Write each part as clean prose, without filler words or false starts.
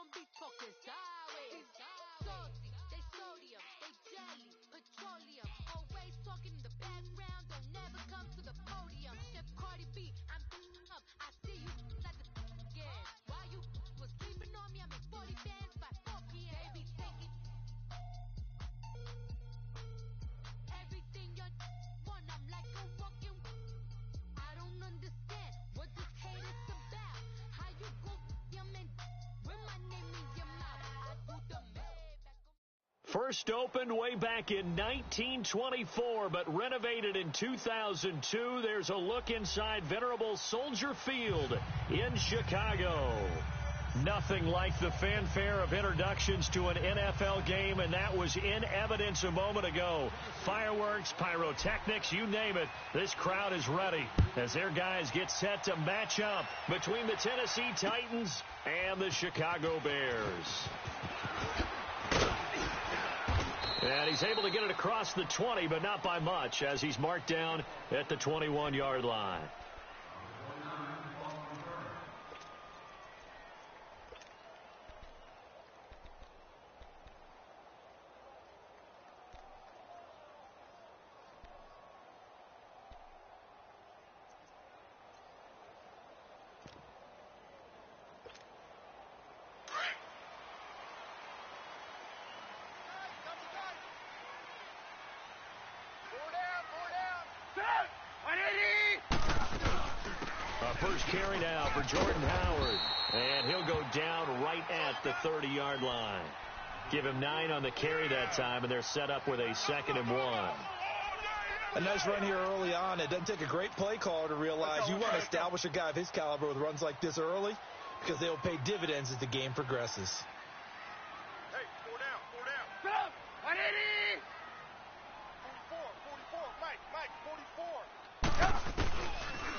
don't be talking sideways. Salty, they sodium, they jelly, petroleum. Always talking in the background, don't never come to the podium. Chef Cardi B, I'm up. I see you like the again. While you was sleeping on me, I make 40 bands by 4 p.m. They be taking everything you want. I'm like a walking. I don't understand what this hate is about. How you go your man when my name in your mouth? I do the First opened way back in 1924, but renovated in 2002. There's a look inside venerable Soldier Field in Chicago. Nothing like the fanfare of introductions to an NFL game, and that was in evidence a moment ago. Fireworks, pyrotechnics, you name it. This crowd is ready as their guys get set to match up between the Tennessee Titans and the Chicago Bears. And he's able to get it across the 20, but not by much, as he's marked down at the 21-yard line. First carry now for Jordan Howard, and he'll go down right at the 30-yard line. Give him 9 on the carry that time, and they're set up with a 2nd and 1. A nice run here early on. It doesn't take a great play caller to realize you want to establish a guy of his caliber with runs like this early, because they'll pay dividends as the game progresses. Hey, 4 down. 180! 44, Mike, 44.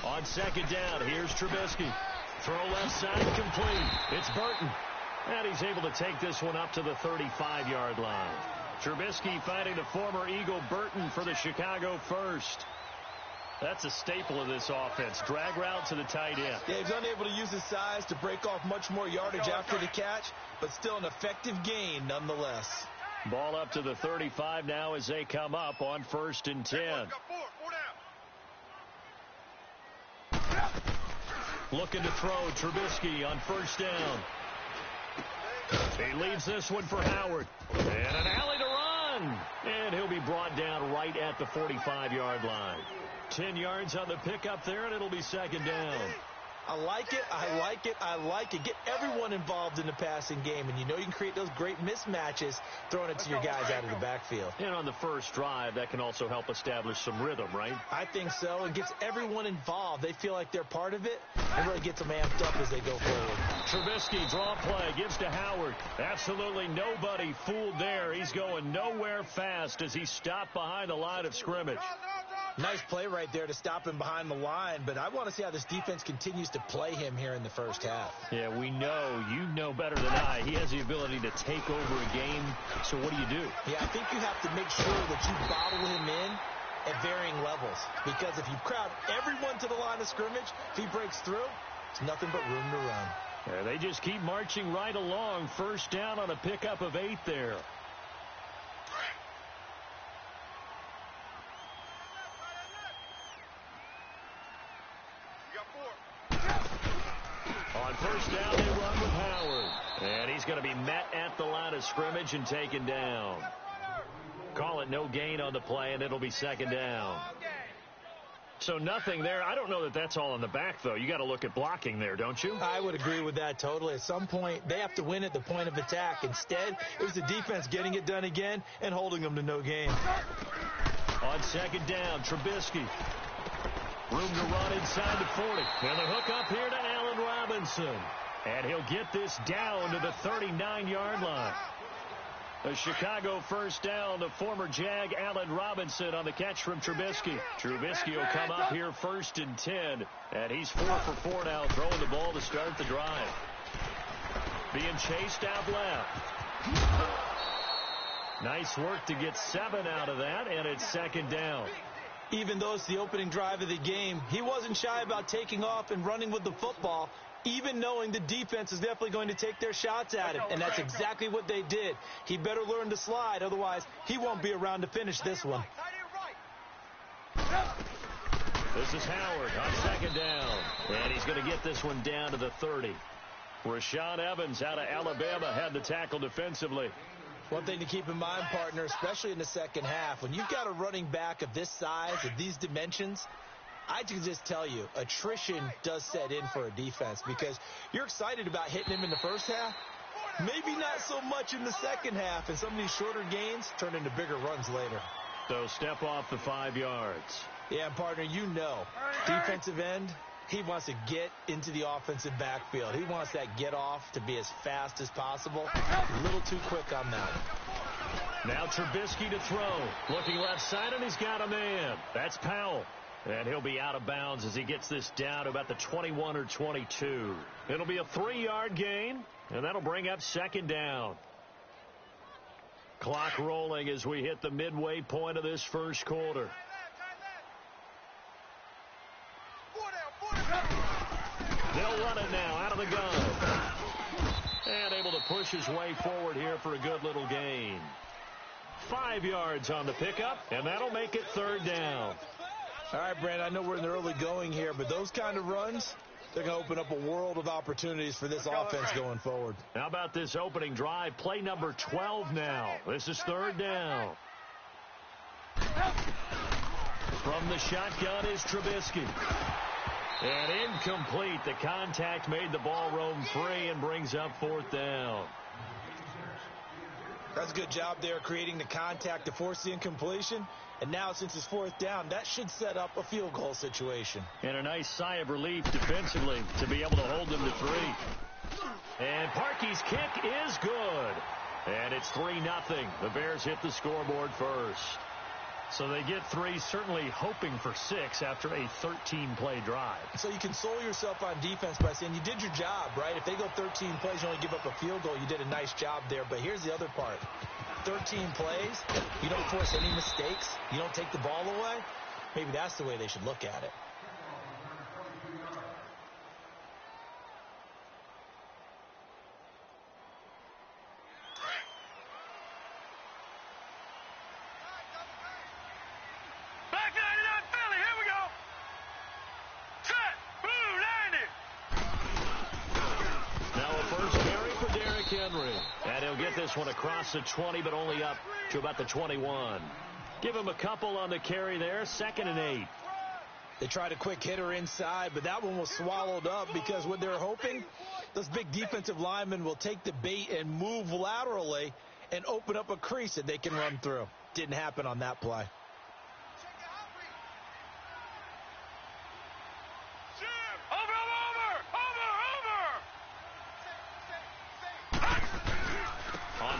On 2nd down, here's Trubisky. Throw left side, complete. It's Burton. And he's able to take this one up to the 35-yard line. Trubisky finding the former Eagle Burton for the Chicago first. That's a staple of this offense. Drag route to the tight end. Yeah, he's unable to use his size to break off much more yardage after the catch, but still an effective gain nonetheless. Ball up to the 35 now as they come up on 1st and 10. Looking to throw, Trubisky on 1st down. He leaves this one for Howard. And an alley to run. And he'll be brought down right at the 45-yard line. 10 yards on the pickup there, and it'll be 2nd down. I like it. Get everyone involved in the passing game, and you know you can create those great mismatches throwing it to your guys out of the backfield. And on the first drive, that can also help establish some rhythm, right? I think so. It gets everyone involved. They feel like they're part of it, and really gets them amped up as they go forward. Trubisky, draw play, gives to Howard. Absolutely nobody fooled there. He's going nowhere fast as he's stopped behind the line of scrimmage. Nice play right there to stop him behind the line, but I want to see how this defense continues to play him here in the first half. Yeah, we know. You know better than I. He has the ability to take over a game, so what do? Yeah, I think you have to make sure that you bottle him in at varying levels, because if you crowd everyone to the line of scrimmage, if he breaks through, it's nothing but room to run. Yeah, they just keep marching right along. 1st down on a pickup of 8 there. On 1st down, they run with Howard. And he's going to be met at the line of scrimmage and taken down. Call it no gain on the play, and it'll be 2nd down. So nothing there. I don't know that that's all in the back, though. You got to look at blocking there, don't you? I would agree with that totally. At some point, they have to win at the point of attack. Instead, it was the defense getting it done again and holding them to no gain. On 2nd down, Trubisky. Room to run inside the 40. And the hook up here to Allen Robinson. And he'll get this down to the 39-yard line. A Chicago 1st down to former Jag Allen Robinson on the catch from Trubisky. Trubisky will come up here 1st and 10. And he's 4 for 4 now, throwing the ball to start the drive. Being chased out left. Nice work to get 7 out of that, and it's 2nd down. Even though it's the opening drive of the game, he wasn't shy about taking off and running with the football, even knowing the defense is definitely going to take their shots at him. And that's exactly what they did. He better learn to slide, otherwise he won't be around to finish this one. This is Howard on second down. And he's going to get this one down to the 30. Rashaan Evans out of Alabama had the tackle defensively. One thing to keep in mind, partner, especially in the second half, when you've got a running back of this size, of these dimensions, I can just tell you, attrition does set in for a defense because you're excited about hitting him in the first half. Maybe not so much in the second half, and some of these shorter gains turn into bigger runs later. So step off the 5 yards. Yeah, partner, you know, defensive end, he wants to get into the offensive backfield. He wants that get off to be as fast as possible. A little too quick on that. Now Trubisky to throw. Looking left side, and he's got a man. That's Powell. And he'll be out of bounds as he gets this down to about the 21 or 22. It'll be a 3-yard gain, and that'll bring up second down. Clock rolling as we hit the midway point of this first quarter. They'll run it now out of the gun. And able to push his way forward here for a good little gain. 5 yards on the pickup, and that'll make it third down. All right, Brandon, I know we're in the early going here, but those kind of runs, they're going to open up a world of opportunities for this offense going forward. How about this opening drive? Play number 12 now. This is third down. From the shotgun is Trubisky. And incomplete. The contact made the ball roam free and brings up fourth down. That's a good job there, creating the contact to force the incompletion. And now, since it's fourth down, that should set up a field goal situation. And a nice sigh of relief defensively to be able to hold them to 3. And Parkey's kick is good. And it's 3-0. The Bears hit the scoreboard first. So they get 3, certainly hoping for 6 after a 13-play drive. So you console yourself on defense by saying you did your job, right? If they go 13 plays, you only give up a field goal, you did a nice job there. But here's the other part. 13 plays, you don't force any mistakes, you don't take the ball away. Maybe that's the way they should look at it. And he'll get this one across the 20, but only up to about the 21. Give him a couple on the carry there. 2nd and 8. They tried a quick hitter inside, but that one was swallowed up because what they're hoping, those big defensive linemen will take the bait and move laterally and open up a crease that they can run through. Didn't happen on that play.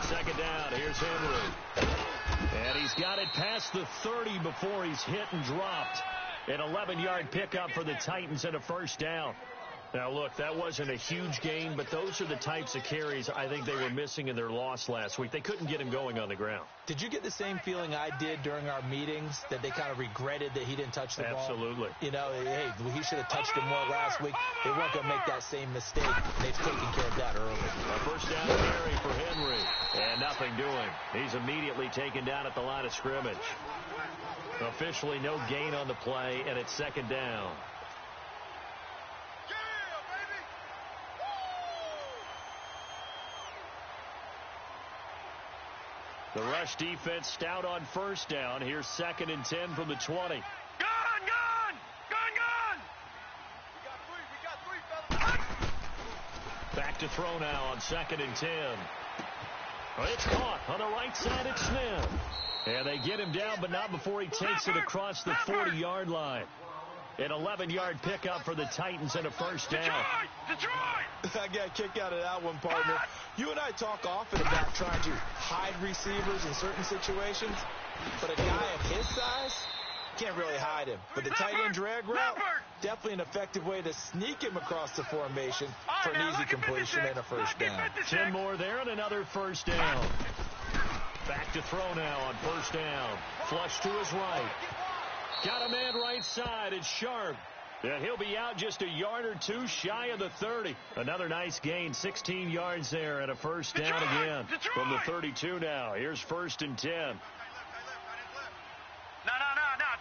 Second down, here's Henry. And he's got it past the 30 before he's hit and dropped. An 11-yard pickup for the Titans and a first down. Now, look, that wasn't a huge gain, but those are the types of carries I think they were missing in their loss last week. They couldn't get him going on the ground. Did you get the same feeling I did during our meetings, that they kind of regretted that he didn't touch the ball? Absolutely. You know, hey, he should have touched it more last week. They weren't going to make that same mistake, and they've taken care of that early. A first down carry for Henry, and nothing doing. He's immediately taken down at the line of scrimmage. Officially no gain on the play, and it's second down. The rush defense stout on first down. Here's 2nd and 10 from the 20. Gun! We got 3, fellas. Back to throw now on 2nd and 10. It's caught on the right side. It's Smith. And they get him down, but not before he takes it across the 40-yard line. An 11-yard pickup for the Titans and a first down. Detroit! I got a kick out of that one, partner. You and I talk often about trying to hide receivers in certain situations, but a guy of his size can't really hide him. But the tight end drag route, definitely an effective way to sneak him across the formation for an easy completion and a first down. 10 more there and another first down. Back to throw now on first down. Flush to his right. Got a man right side. It's Sharp. Yeah, he'll be out just a yard or two shy of the 30. Another nice gain, 16 yards there and a first down again. From the 32 now. Here's 1st and 10. No.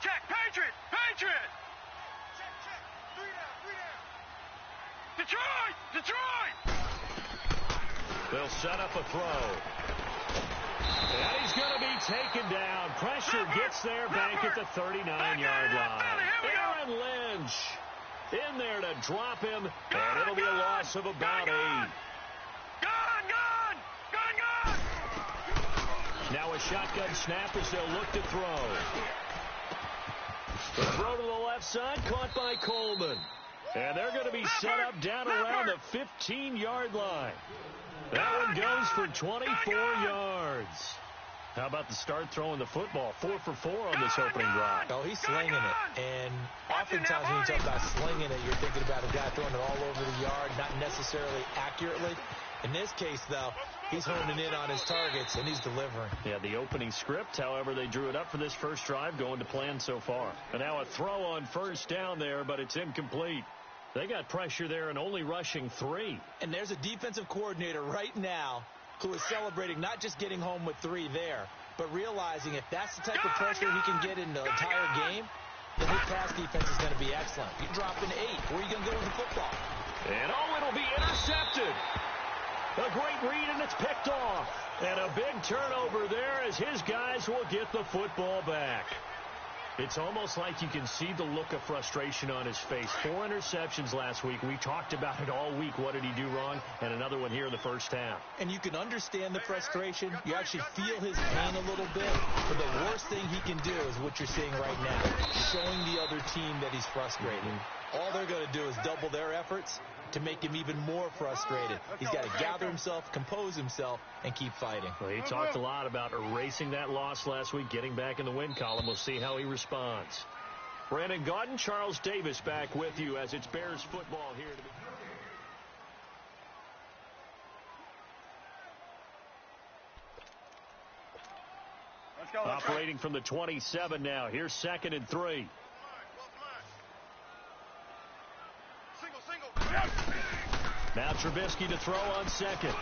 Check. Patriot. Check. Detroit. They'll set up a throw. And he's going to be taken down. Pressure gets there back at the 39-yard line. Aaron Lynch in there to drop him, and it'll be a loss of about 8. Gone! Now a shotgun snap as they'll look to throw. The throw to the left side, caught by Coleman. And they're going to be set up down around the 15-yard line. That one goes for 24 yards. How about the start throwing the football? 4 for 4 on this opening drive. Oh, he's slinging it. And oftentimes when you talk about slinging it, you're thinking about a guy throwing it all over the yard, not necessarily accurately. In this case, though, he's honing in on his targets, and he's delivering. Yeah, the opening script, however, they drew it up for this first drive, going to plan so far. And now a throw on first down there, but it's incomplete. They got pressure there and only rushing 3. And there's a defensive coordinator right now who is celebrating not just getting home with 3 there, but realizing if that's the type of pressure he can get in the entire game, then his pass defense is going to be excellent. You're dropping 8. Where are you going to go with the football? And it'll be intercepted. A great read, and it's picked off. And a big turnover there as his guys will get the football back. It's almost like you can see the look of frustration on his face. 4 interceptions last week. We talked about it all week. What did he do wrong? And another one here in the first half. And you can understand the frustration. You actually feel his pain a little bit. But the worst thing he can do is what you're seeing right now, showing the other team that he's frustrated. All they're going to do is double their efforts to make him even more frustrated. He's got to gather himself, compose himself, and keep fighting. Well, he talked a lot about erasing that loss last week, getting back in the win column. We'll see how he responds. Brandon Gaudin, Charles Davis back with you as it's Bears football here. Let's go. Operating from the 27 now. Here's 2nd and 3. Now Trubisky to throw on 2nd.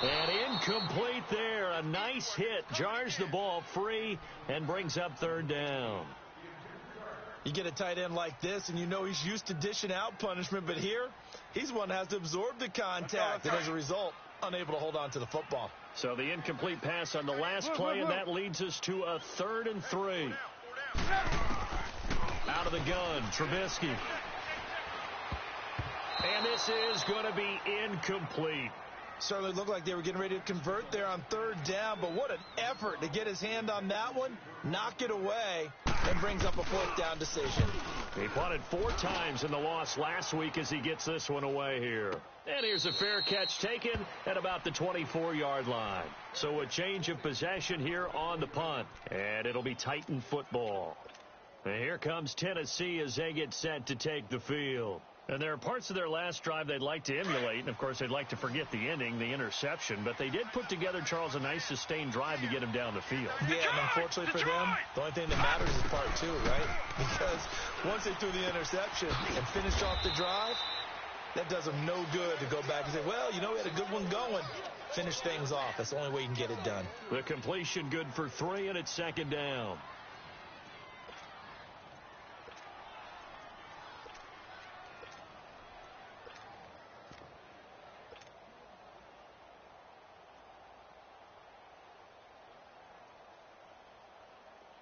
And incomplete there. A nice hit. Jars the ball free and brings up 3rd down. You get a tight end like this, and you know he's used to dishing out punishment. But here, he's one that has to absorb the contact. And as a result, unable to hold on to the football. So the incomplete pass on the last play, and that leads us to a 3rd and 3. Out of the gun, Trubisky. And this is going to be incomplete. Certainly looked like they were getting ready to convert there on 3rd down, but what an effort to get his hand on that one, knock it away, and brings up a 4th down decision. He punted 4 times in the loss last week as he gets this one away here. And here's a fair catch taken at about the 24-yard line. So a change of possession here on the punt, and it'll be Titan football. And here comes Tennessee as they get set to take the field. And there are parts of their last drive they'd like to emulate, and, of course, they'd like to forget the ending, the interception. But they did put together, Charles, a nice sustained drive to get him down the field. Yeah, and unfortunately for them, the only thing that matters is part 2, right? Because once they threw the interception and finished off the drive, that does them no good to go back and say, well, you know, we had a good one going. Finish things off. That's the only way you can get it done. The completion good for 3, and it's 2nd down.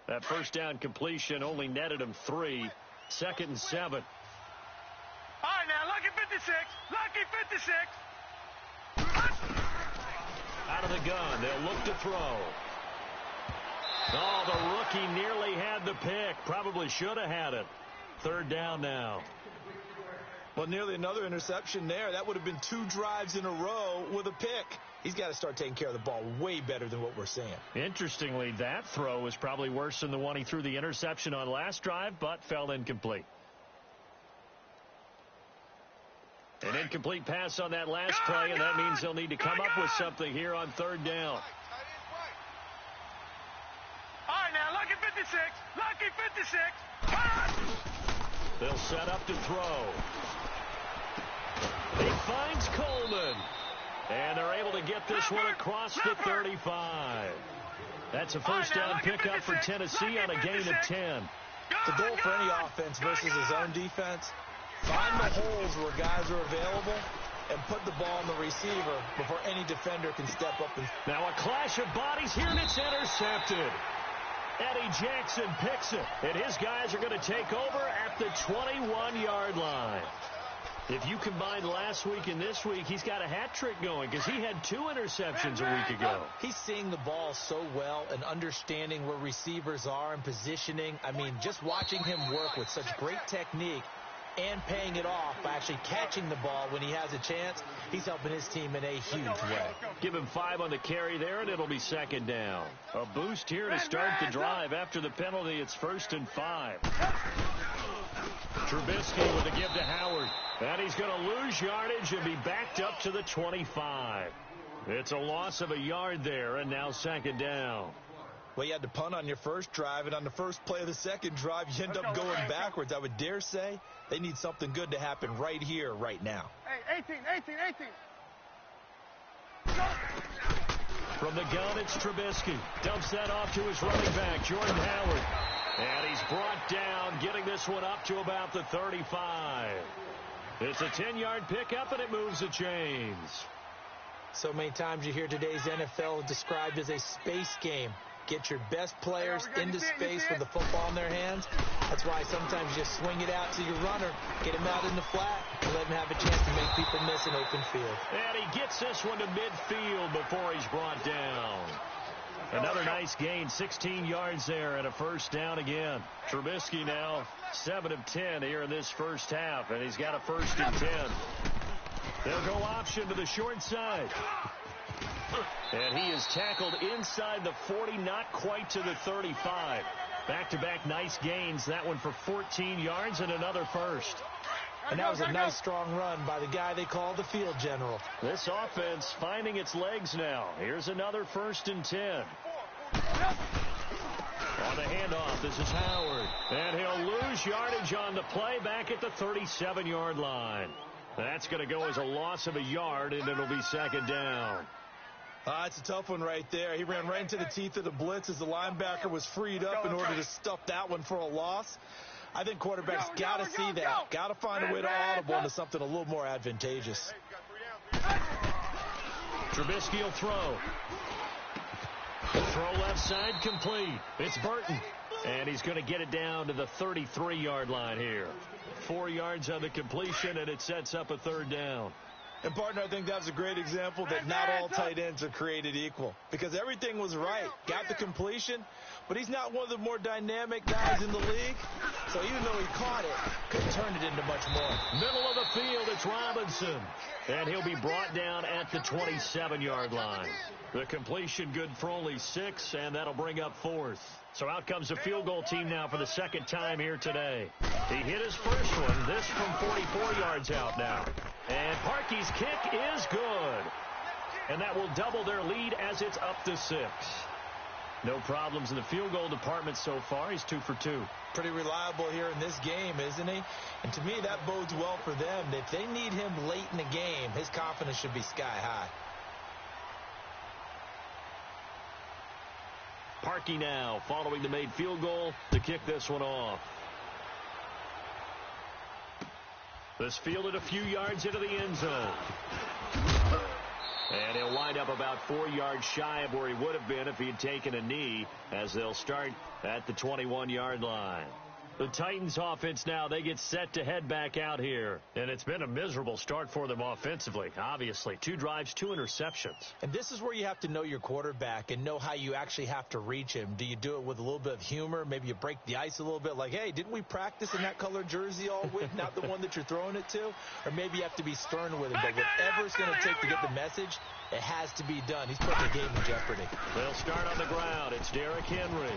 That first down completion only netted him 3. 2nd and 7. All right, now, lucky 56. Lucky 56. Out of the gun. They'll look to throw. Oh, the rookie nearly had the pick. Probably should have had it. 3rd down now. Well, nearly another interception there. That would have been 2 drives in a row with a pick. He's got to start taking care of the ball way better than what we're seeing. Interestingly, that throw was probably worse than the one he threw the interception on last drive, but fell incomplete. An incomplete pass on that last play, and that means they'll need to come up with something here on 3rd down. All right, now, lucky 56. Lucky 56. They'll set up to throw. He finds Coleman. And they're able to get this one across the 35. That's a first down pickup for Tennessee on a gain of 10. The goal for any offense versus his own defense, find the holes where guys are available and put the ball on the receiver before any defender can step up. Now a clash of bodies here, and it's intercepted. Eddie Jackson picks it, and his guys are going to take over at the 21-yard line. If you combine last week and this week, he's got a hat trick going because he had 2 interceptions a week ago. He's seeing the ball so well and understanding where receivers are and positioning. I mean, just watching him work with such great technique and paying it off by actually catching the ball when he has a chance, he's helping his team in a huge way. Give him 5 on the carry there, and it'll be second down. A boost here to start the drive. After the penalty, it's 1st and 5. Trubisky with a give to Howard. And he's going to lose yardage and be backed up to the 25. It's a loss of a yard there, and now second down. Well, you had to punt on your first drive, and on the first play of the second drive, you end up going backwards. I would dare say they need something good to happen right here, right now. Hey, 18. From the gun, it's Trubisky. Dumps that off to his running back, Jordan Howard. And he's brought down, getting this one up to about the 35. It's a 10-yard pickup, and it moves the chains. So many times you hear today's NFL described as a space game. Get your best players into space with the football in their hands. That's why sometimes you just swing it out to your runner, get him out in the flat, and let him have a chance to make people miss an open field. And he gets this one to midfield before he's brought down. Another nice gain, 16 yards there, and a first down again. Trubisky now 7 of 10 here in this first half, and he's got a 1st and 10. They'll go option to the short side. And he is tackled inside the 40, not quite to the 35. Back-to-back nice gains, that one for 14 yards and another first. And that was a nice, strong run by the guy they call the field general. This offense finding its legs now. Here's another 1st and 10. On the handoff, this is Howard. And he'll lose yardage on the play back at the 37-yard line. That's going to go as a loss of a yard, and it'll be second down. It's a tough one right there. He ran right into the teeth of the blitz as the linebacker was freed up in order to stuff that one for a loss. I think quarterbacks got to see that. Got to find a way to audible into something a little more advantageous. Trubisky will throw. Throw left side complete. It's Burton. And he's going to get it down to the 33-yard line here. 4 yards on the completion, and it sets up a 3rd down. And, partner, I think that's a great example that not all tight ends are created equal. Because everything was right. Got the completion, but he's not one of the more dynamic guys in the league. So even though he caught it, couldn't turn it into much more. Middle of the field, it's Robinson. And he'll be brought down at the 27-yard line. The completion good for only 6, and that'll bring up 4th. So out comes the field goal team now for the 2nd time here today. He hit his first one, this from 44 yards out now. And Parkey's kick is good. And that will double their lead as it's up to 6. No problems in the field goal department so far. He's 2 for 2. Pretty reliable here in this game, isn't he? And to me, that bodes well for them. If they need him late in the game, his confidence should be sky high. Parkey now following the made field goal to kick this one off. This fielded a few yards into the end zone. And he'll wind up about 4 yards shy of where he would have been if he had taken a knee, as they'll start at the 21-yard line. The Titans offense now, they get set to head back out here. And it's been a miserable start for them offensively, obviously. 2 drives, 2 interceptions. And this is where you have to know your quarterback and know how you actually have to reach him. Do you do it with a little bit of humor? Maybe you break the ice a little bit like, hey, didn't we practice in that colored jersey all week? Not the one that you're throwing it to? Or maybe you have to be stern with him. But whatever it's going to take to get the message, it has to be done. He's putting the game in jeopardy. They'll start on the ground. It's Derrick Henry.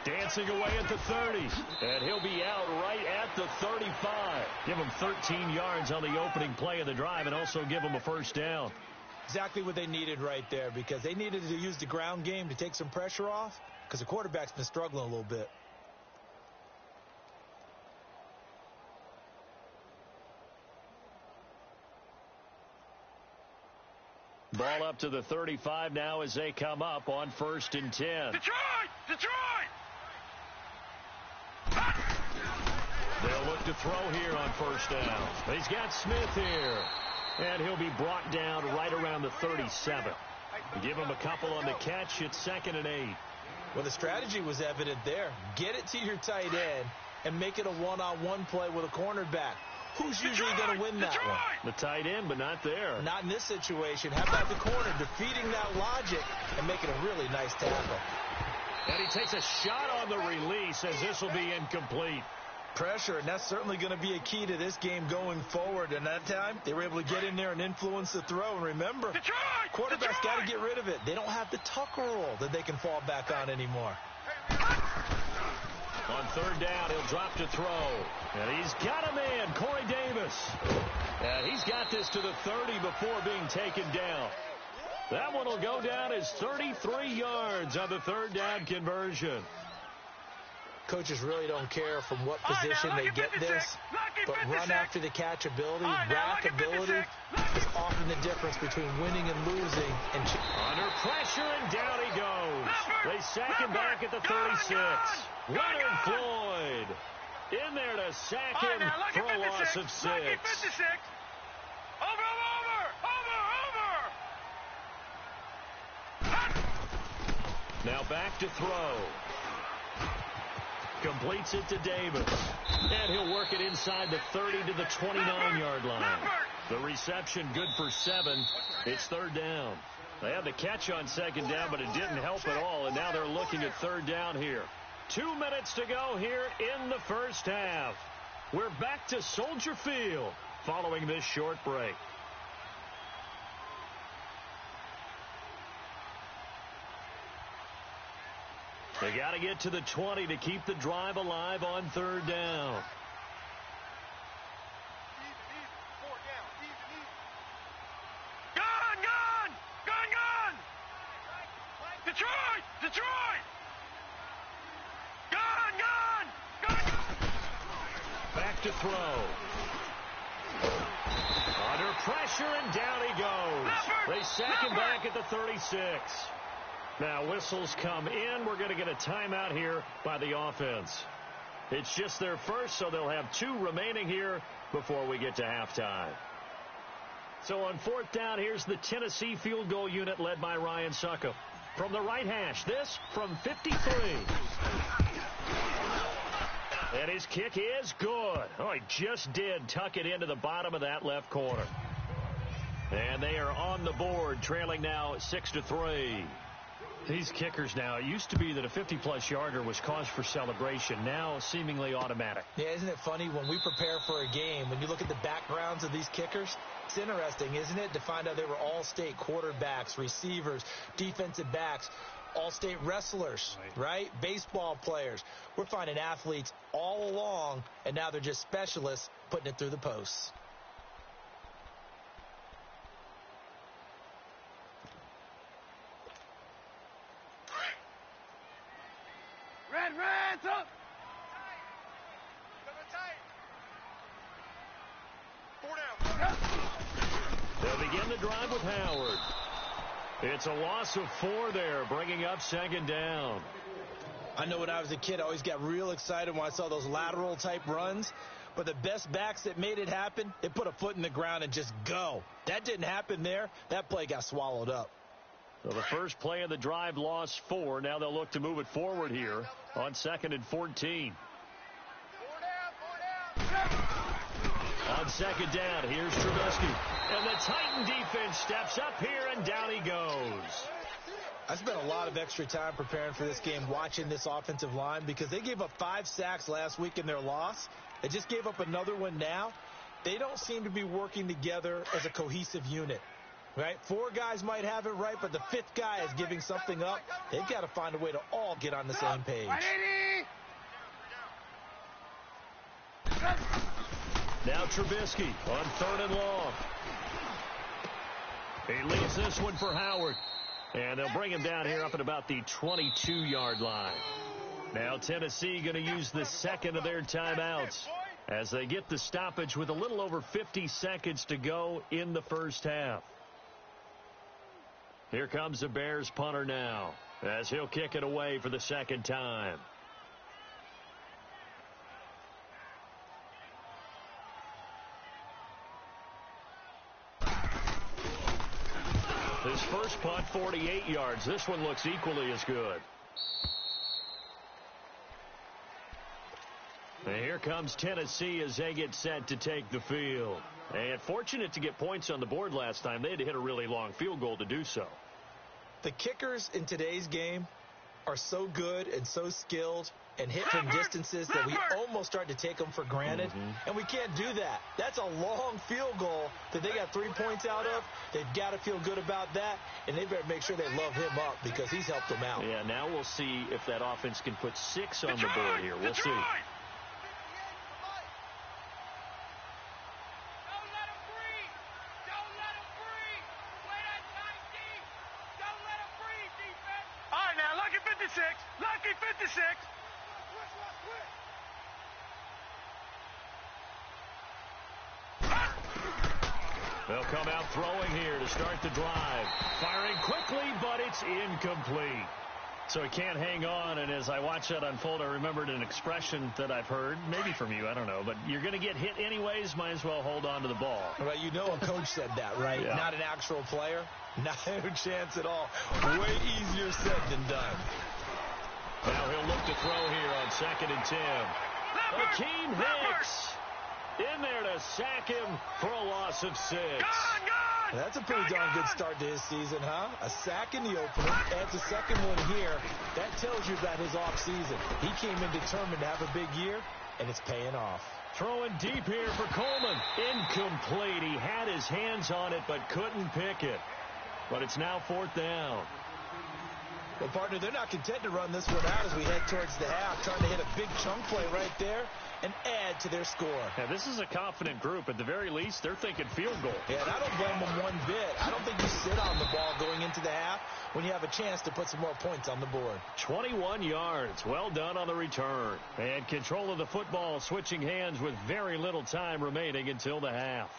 Dancing away at the 30, and he'll be out right at the 35. Give him 13 yards on the opening play of the drive and also give him a first down. Exactly what they needed right there, because they needed to use the ground game to take some pressure off, because the quarterback's been struggling a little bit. Ball up to the 35 now as they come up on 1st and 10. Detroit! Detroit! They'll look to throw here on 1st down. He's got Smith here. And he'll be brought down right around the 37. Give him a couple on the catch. It's 2nd and 8. Well, the strategy was evident there. Get it to your tight end and make it a one-on-one play with a cornerback. Who's usually going to win that one? The tight end, but not there. Not in this situation. How about the corner defeating that logic and making a really nice tackle? And he takes a shot on the release as this will be incomplete. Pressure, and that's certainly going to be a key to this game going forward. And that time, they were able to get in there and influence the throw. And remember, quarterbacks got to get rid of it. They don't have the tucker roll that they can fall back on anymore. On 3rd down, he'll drop to throw. And he's got a man, Corey Davis. And he's got this to the 30 before being taken down. That one will go down as 33 yards on the 3rd down conversion. Coaches really don't care from what position they get this, but run after the catch ability, rack ability is often the difference between winning and losing. Under pressure, and down he goes. They sack him back at the 36. Leonard Floyd in there to sack him for a loss of 6. Now back to throw. Completes it to Davis. And he'll work it inside the 30 to the 29-yard line. The reception good for 7. It's 3rd down. They had the catch on 2nd down, but it didn't help at all. And now they're looking at 3rd down here. 2 minutes to go here in the 1st half. We're back to Soldier Field following this short break. They got to get to the 20 to keep the drive alive on 3rd down. Gun! Detroit! Gun! Back to throw. Under pressure, and down he goes. They sack him back at the 36. Now whistles come in. We're going to get a timeout here by the offense. It's just their first, so they'll have 2 remaining here before we get to halftime. So on 4th down, here's the Tennessee field goal unit led by Ryan Suckup. From the right hash, this from 53. And his kick is good. Oh, he just did tuck it into the bottom of that left corner. And they are on the board, trailing now 6-3. These kickers now, it used to be that a 50-plus yarder was cause for celebration. Now seemingly automatic. Yeah, isn't it funny when we prepare for a game, when you look at the backgrounds of these kickers, it's interesting, isn't it, to find out they were all-state quarterbacks, receivers, defensive backs, all-state wrestlers, right? Baseball players. We're finding athletes all along, and now they're just specialists putting it through the posts. Reds up! They'll begin the drive with Howard. It's a loss of 4 there, bringing up 2nd down. I know when I was a kid, I always got real excited when I saw those lateral-type runs. But the best backs that made it happen, they put a foot in the ground and just go. That didn't happen there. That play got swallowed up. So the first play of the drive lost 4. Now they'll look to move it forward here on 2nd and 14. On 2nd down, here's Trubisky. And the Titan defense steps up here, and down he goes. I spent a lot of extra time preparing for this game, watching this offensive line, because they gave up 5 sacks last week in their loss. They just gave up another one now. They don't seem to be working together as a cohesive unit. Right? 4 guys might have it right, but the 5th guy is giving something up. They've got to find a way to all get on the same page. Now Trubisky on 3rd and long. He leaves this one for Howard. And they'll bring him down here up at about the 22-yard line. Now Tennessee going to use the second of their timeouts as they get the stoppage with a little over 50 seconds to go in the first half. Here comes the Bears punter now, as he'll kick it away for the second time. His first punt, 48 yards. This one looks equally as good. And here comes Tennessee as they get set to take the field. And fortunate to get points on the board last time. They had to hit a really long field goal to do so. The kickers in today's game are so good and so skilled and hit from distances that we almost start to take them for granted. And we can't do that. That's a long field goal that they got 3 points out of. They've got to feel good about that, and they better make sure they love him up because he's helped them out. Yeah, now we'll see if that offense can put 6 on the board here. We'll see. Lucky 56. They'll come out throwing here to start the drive. Firing quickly, but it's incomplete. So he can't hang on, and as I watch that unfold, I remembered an expression that I've heard, maybe from you, I don't know, but you're going to get hit anyways, might as well hold on to the ball. Well, you know a coach said that, right? Yeah. Not an actual player. No chance at all. Way easier said than done. Now he'll look to throw here on 2nd and 10. Akeem Hicks in there to sack him for a loss of 6. That's a pretty darn good start to his season, huh? A sack in the opener, adds a second one here. That tells you about his offseason. He came in determined to have a big year, and it's paying off. Throwing deep here for Coleman. Incomplete. He had his hands on it, but couldn't pick it. But it's now 4th down. Well, partner, they're not content to run this one out as we head towards the half, trying to hit a big chunk play right there and add to their score. Yeah, this is a confident group. At the very least, they're thinking field goal. Yeah, and I don't blame them one bit. I don't think you sit on the ball going into the half when you have a chance to put some more points on the board. 21 yards. Well done on the return. And control of the football switching hands with very little time remaining until the half.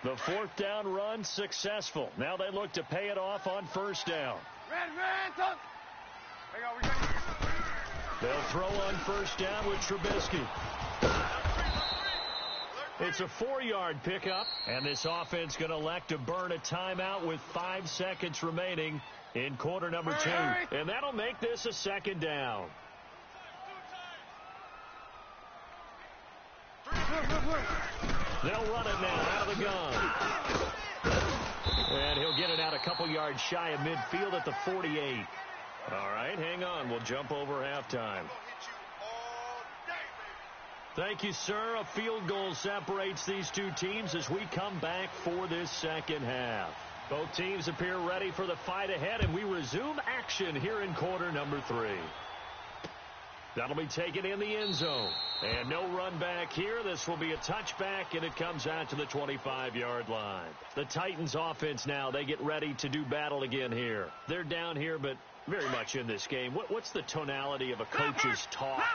The 4th down run successful. Now they look to pay it off on 1st down. They'll throw on 1st down with Trubisky. It's a 4-yard pickup, and this offense going to elect to burn a timeout with 5 seconds remaining in quarter number 2. And that'll make this a 2nd down. They'll run it now out of the gun. And he'll get it out a couple yards shy of midfield at the 48. All right, hang on. We'll jump over halftime. Thank you, sir. A field goal separates these two teams as we come back for this second half. Both teams appear ready for the fight ahead, and we resume action here in quarter number 3. That'll be taken in the end zone. And no run back here. This will be a touchback, and it comes out to the 25-yard line. The Titans offense now, they get ready to do battle again here. They're down here, but very much in this game. What's the tonality of a coach's talk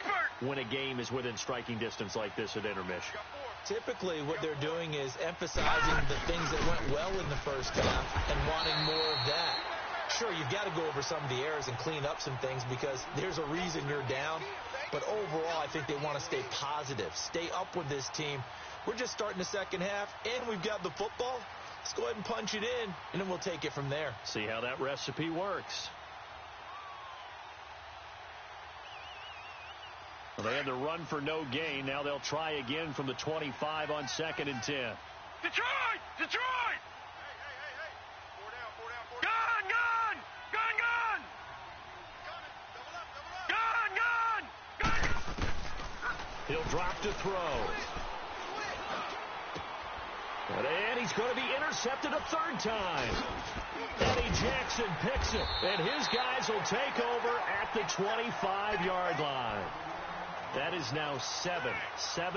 when a game is within striking distance like this at intermission? Typically, what they're doing is emphasizing the things that went well in the first half and wanting more of that. Sure, you've got to go over some of the errors and clean up some things because there's a reason you're down. But overall, I think they want to stay positive, stay up with this team. We're just starting the second half, and we've got the football. Let's go ahead and punch it in, and then we'll take it from there. See how that recipe works. Well, they had to run for no gain. Now they'll try again from the 25 on 2nd and 10. Detroit! Detroit! Gun! Gun! Gun! Gun! Gun! Gun! He'll drop to throw. And he's going to be intercepted a 3rd time. Eddie Jackson picks it, and his guys will take over at the 25-yard line. That is now 7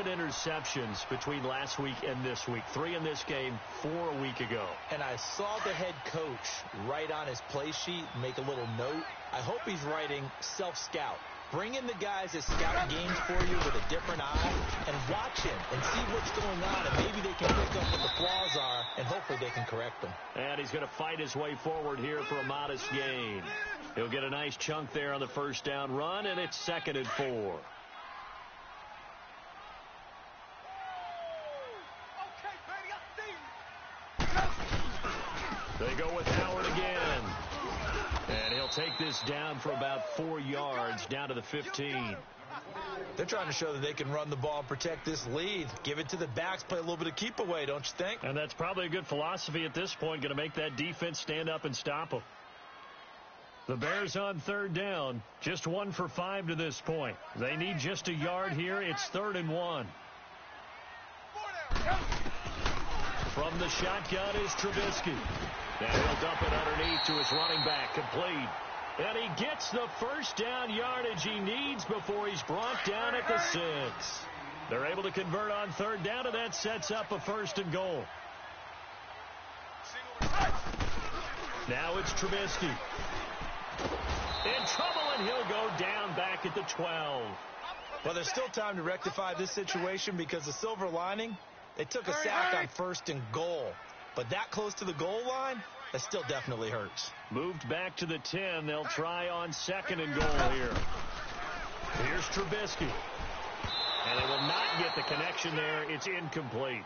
interceptions between last week and this week. 3 in this game, 4 a week ago. And I saw the head coach write on his play sheet, make a little note. I hope he's writing self-scout. Bring in the guys that scout games for you with a different eye and watch him and see what's going on, and maybe they can pick up what the flaws are, and hopefully they can correct them. And he's going to fight his way forward here for a modest gain. He'll get a nice chunk there on the first down run, and it's 2nd and 4. They go with Howard again. And he'll take this down for about 4 yards, down to the 15. They're trying to show that they can run the ball and protect this lead. Give it to the backs, play a little bit of keep away, don't you think? And that's probably a good philosophy at this point, going to make that defense stand up and stop them. The Bears on 3rd down, just 1 for 5 to this point. They need just a yard here. It's 3rd and 1. From the shotgun is Trubisky. And he'll dump it underneath to his running back, complete. And he gets the first down yardage he needs before he's brought down at the 6. They're able to convert on 3rd down, and that sets up a 1st and goal. Now it's Trubisky. In trouble, and he'll go down back at the 12. Well, there's still time to rectify this situation because the silver lining, they took a sack on 1st and goal. But that close to the goal line, that still definitely hurts. Moved back to the 10. They'll try on 2nd and goal here. Here's Trubisky. And they will not get the connection there. It's incomplete.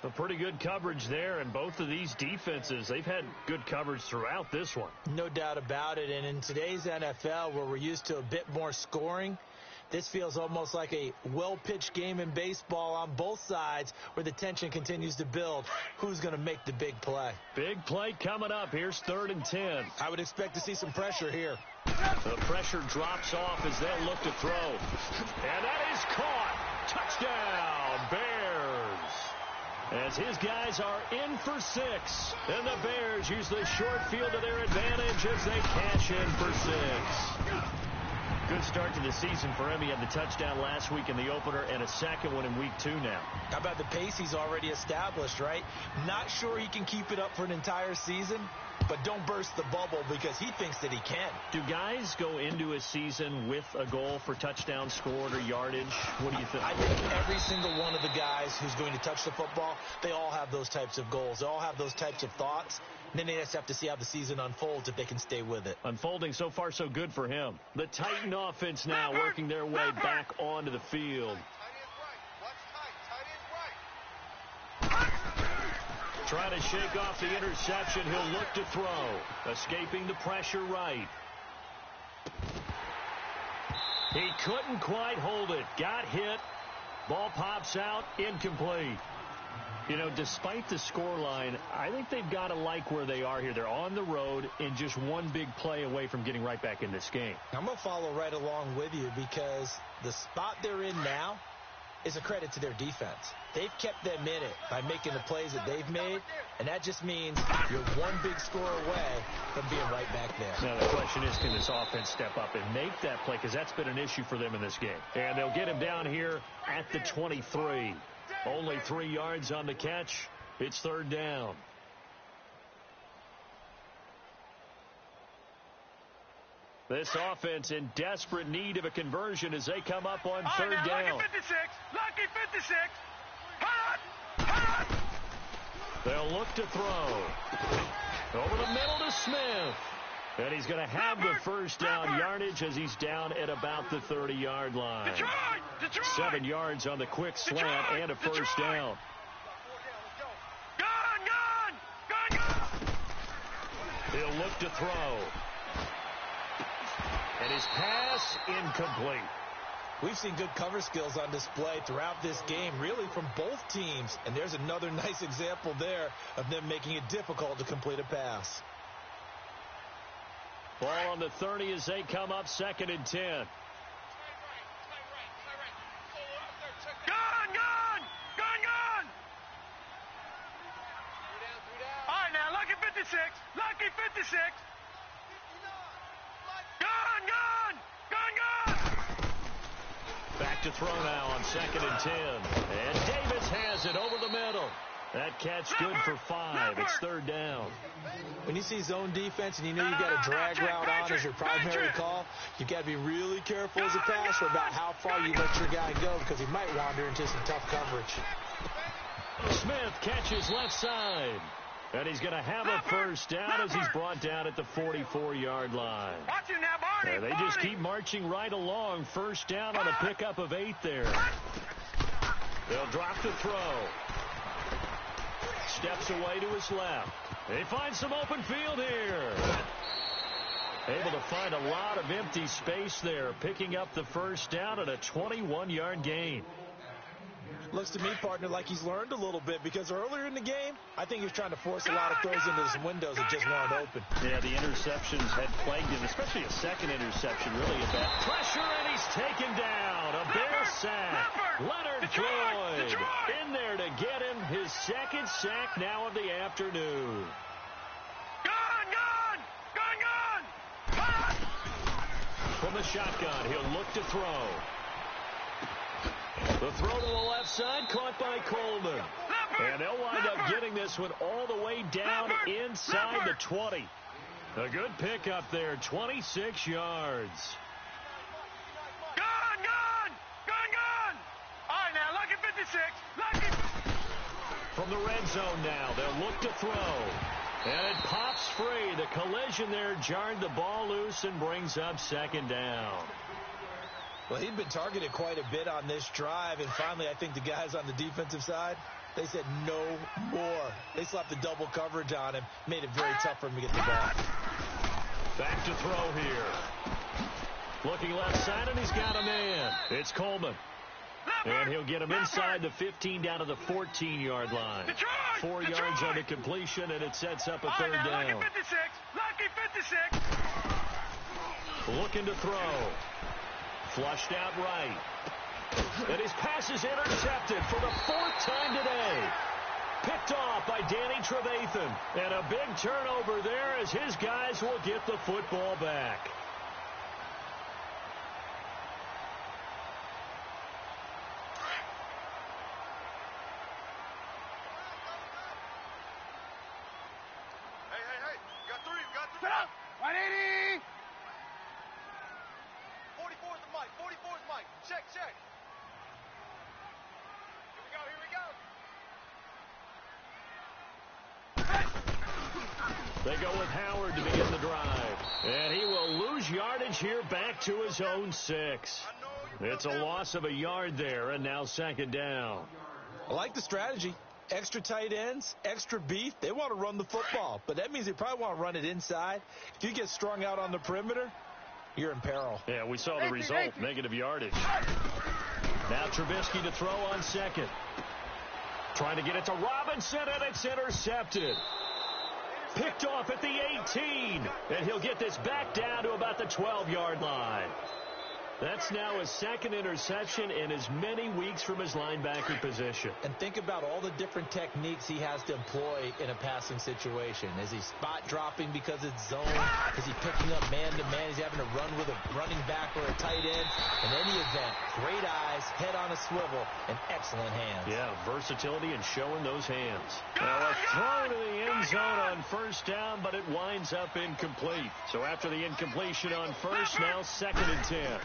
A pretty good coverage there, and both of these defenses, they've had good coverage throughout this one. No doubt about it. And in today's NFL, where we're used to a bit more scoring, this feels almost like a well-pitched game in baseball on both sides where the tension continues to build. Who's going to make the big play? Big play coming up. Here's 3rd and 10. I would expect to see some pressure here. The pressure drops off as they'll look to throw. And that is caught. Touchdown, Bears. As his guys are in for 6. And the Bears use the short field to their advantage as they cash in for 6. Good start to the season for him. He had the touchdown last week in the opener and a second one in week 2 now. How about the pace he's already established, right? Not sure he can keep it up for an entire season, but don't burst the bubble because he thinks that he can. Do guys go into a season with a goal for touchdown scored or yardage? What do you think? I think every single one of the guys who's going to touch the football, they all have those types of goals. They all have those types of thoughts. And then they just have to see how the season unfolds if they can stay with it. Unfolding so far so good for him. The Titan offense now working their way back onto the field. Trying to shake off the interception. He'll look to throw. Escaping the pressure right. He couldn't quite hold it. Got hit. Ball pops out. Incomplete. You know, despite the scoreline, I think they've got to like where they are here. They're on the road and just one big play away from getting right back in this game. I'm going to follow right along with you because the spot they're in now is a credit to their defense. They've kept them in it by making the plays that they've made, and that just means you're one big score away from being right back there. Now the question is, can this offense step up and make that play? Because that's been an issue for them in this game. And they'll get him down here at the 23. Only 3 yards on the catch. It's 3rd down. This offense in desperate need of a conversion as they come up on 3rd down. Lucky 56. Lucky 56. Hot. They'll look to throw. Over the middle to Smith. And he's going to have the first down yardage as he's down at about the 30-yard line. Detroit. 7 yards on the quick slant and a first down. Gun. He'll look to throw. And his pass incomplete. We've seen good cover skills on display throughout this game, really from both teams. And there's another nice example there of them making it difficult to complete a pass. Ball on the 30 as they come up 2nd and 10. Gun. All right, now, lucky 56. Lucky 56. Gun. Back to throw now on 2nd and 10. And Davis has it over the middle. That catch good for 5. It's third down. When you see zone defense and you know you got a drag route on as your primary call, you got to be really careful as a passer about how far you let your guy go because he might wander into some tough coverage. Smith catches left side. And he's going to have a first down as he's brought down at the 44-yard line. Watch him now, Barney. And they just keep marching right along. First down on a pickup of 8 there. They'll drop the throw. Steps away to his left. They find some open field here. Able to find a lot of empty space there, picking up the first down at a 21-yard gain. Looks to me, partner, like he's learned a little bit because earlier in the game, I think he was trying to force a lot of throws into some windows that just weren't open. Yeah, the interceptions had plagued him, especially a second interception, really a bad pressure, and he's taken down. A Bear sack. Leonard Floyd in there to get him his second sack now of the afternoon. From the shotgun, he'll look to throw. The throw to the left side, caught by Coleman. And they'll wind up getting this one all the way down inside the 20. A good pickup there, 26 yards. Gone! All right, now, lucky 56. Lucky. From the red zone now, they'll look to throw. And it pops free. The collision there jarred the ball loose and brings up second down. Well, he'd been targeted quite a bit on this drive, and finally I think the guys on the defensive side, they said no more. They slapped the double coverage on him, made it very tough for him to get the ball. Back to throw here. Looking left side, and he's got a man. It's Coleman. And he'll get him inside the 15 down to the 14-yard line. 4 yards on the completion, and it sets up a third down. Lucky 56. Looking to throw. Flushed out right. And his pass is intercepted for the 4th time today. Picked off by Danny Trevathan. And a big turnover there as his guys will get the football back. Hey. Got three. Sit up. 180. 44's the mic. 44's mic. Check. Here we go. They go with Howard to begin the drive. And he will lose yardage here back to his own 6. It's a loss of a yard there, and now second down. I like the strategy. Extra tight ends, extra beef. They want to run the football, but that means they probably want to run it inside. If you get strung out on the perimeter, you're in peril. Yeah, we saw the result, negative yardage. Now Trubisky to throw on second. Trying to get it to Robinson, and it's intercepted. Picked off at the 18, and he'll get this back down to about the 12-yard line. That's now his second interception in as many weeks from his linebacker position. And think about all the different techniques he has to employ in a passing situation. Is he spot dropping because it's zone? Is he picking up man-to-man? He's having to run with a running back or a tight end. In any event, great eyes, head on a swivel, and excellent hands. Yeah, versatility and showing those hands. Now a throw to the end zone on first down, but it winds up incomplete. So after the incompletion on first, now 2nd and 10.